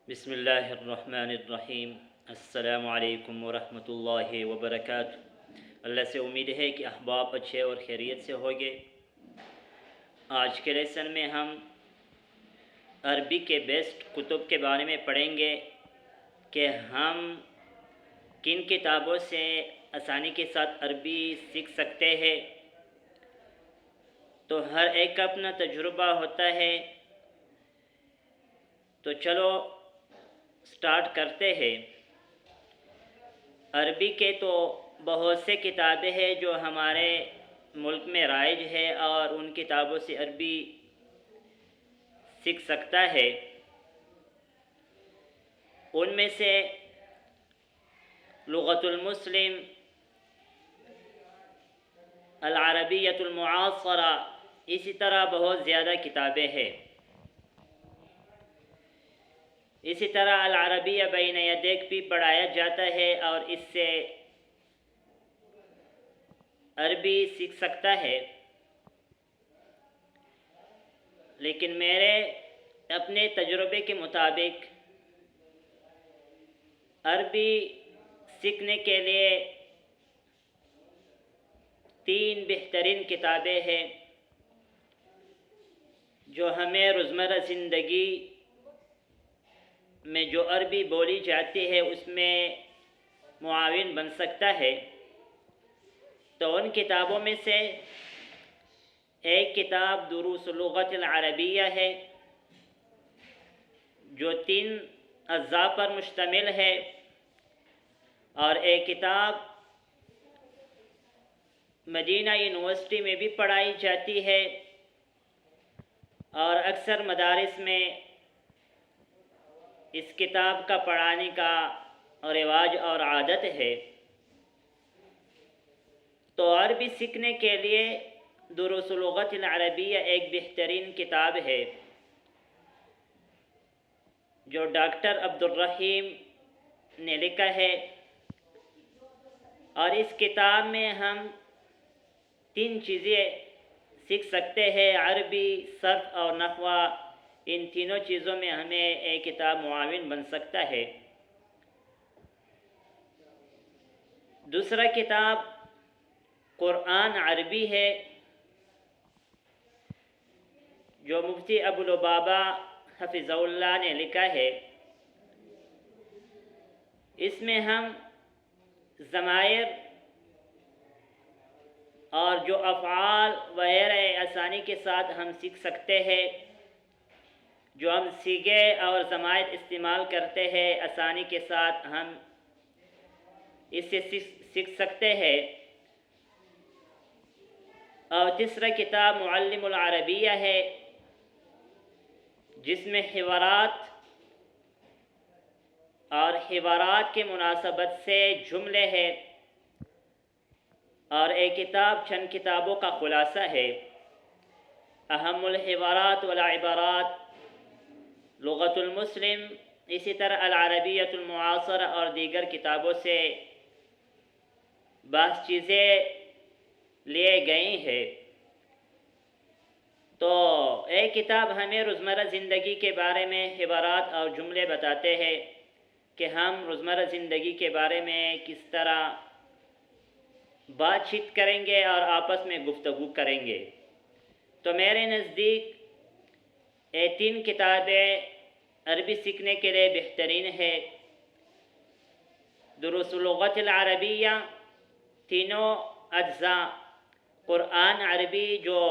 بسم اللہ الرحمن الرحیم۔ السلام علیکم ورحمۃ اللہ وبرکاتہ۔ اللہ سے امید ہے کہ احباب اچھے اور خیریت سے ہوگے۔ آج کے لیسن میں ہم عربی کے بیسٹ کتب کے بارے میں پڑھیں گے کہ ہم کن کتابوں سے آسانی کے ساتھ عربی سیکھ سکتے ہیں۔ تو ہر ایک کا اپنا تجربہ ہوتا ہے، تو چلو سٹارٹ کرتے ہیں۔ عربی کے تو بہت سے کتابیں ہیں جو ہمارے ملک میں رائج ہے اور ان کتابوں سے عربی سیکھ سکتا ہے۔ ان میں سے لغت المسلم، العربیۃ المعاصرہ، اسی طرح بہت زیادہ کتابیں ہیں۔ اسی طرح العربیہ بین یدیک بھی پڑھایا جاتا ہے اور اس سے عربی سیکھ سکتا ہے۔ لیکن میرے اپنے تجربے کے مطابق عربی سیکھنے کے لیے 3 بہترین کتابیں ہیں جو ہمیں روزمرہ زندگی میں جو عربی بولی جاتی ہے اس میں معاون بن سکتا ہے۔ تو ان کتابوں میں سے ایک کتاب دروس اللغت العربیہ ہے جو 3 اجزاء پر مشتمل ہے، اور ایک کتاب مدینہ یونیورسٹی میں بھی پڑھائی جاتی ہے اور اکثر مدارس میں اس کتاب کا پڑھانے کا رواج اور عادت ہے۔ تو عربی سیکھنے کے لیے دروس اللغت العربیہ ایک بہترین کتاب ہے جو ڈاکٹر عبدالرحیم نے لکھا ہے، اور اس کتاب میں ہم 3 چیزیں سیکھ سکتے ہیں: عربی، صرف اور نحو۔ ان تینوں چیزوں میں ہمیں ایک کتاب معاون بن سکتا ہے۔ دوسرا کتاب قرآن عربی ہے جو مفتی ابولبابہ حفظہ اللہ نے لکھا ہے۔ اس میں ہم ضمائر اور جو افعال وغیرہ آسانی کے ساتھ ہم سیکھ سکتے ہیں۔ جو ہم صیغے اور ضمائر استعمال کرتے ہیں آسانی کے ساتھ ہم اس سے سیکھ سکتے ہیں۔ اور تیسرا کتاب معلم العربیہ ہے جس میں حوارات اور حوارات کے مناسبت سے جملے ہیں، اور ایک کتاب چند کتابوں کا خلاصہ ہے۔ اہم الحوارات والعبارات، لغت المسلم، اسی طرح العربیۃ المعاصرہ اور دیگر کتابوں سے بعض چیزیں لیے گئی ہیں۔ تو ایک کتاب ہمیں روزمرہ زندگی کے بارے میں حوارات اور جملے بتاتے ہیں کہ ہم روزمرہ زندگی کے بارے میں کس طرح بات چیت کریں گے اور آپس میں گفتگو کریں گے۔ تو میرے نزدیک یہ 3 کتابیں عربی سیکھنے کے لیے بہترین ہے۔ دروس اللغت العربیہ، تینوں اجزاء، قرآن عربی جو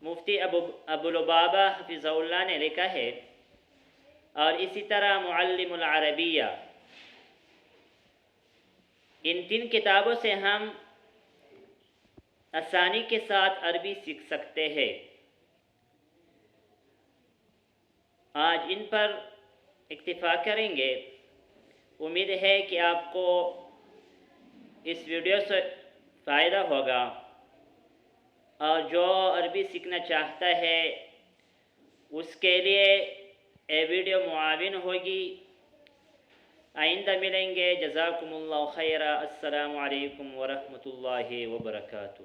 مفتی ابولبابہ حفظہ اللہ نے لکھا ہے، اور اسی طرح معلم العربیہ۔ ان 3 کتابوں سے ہم آسانی کے ساتھ عربی سیکھ سکتے ہیں۔ آج ان پر اکتفا کریں گے۔ امید ہے کہ آپ کو اس ویڈیو سے فائدہ ہوگا، اور جو عربی سیکھنا چاہتا ہے اس کے لیے یہ ویڈیو معاون ہوگی۔ آئندہ ملیں گے۔ جزاکم اللہ خیرا۔ السلام علیکم ورحمۃ اللہ وبرکاتہ۔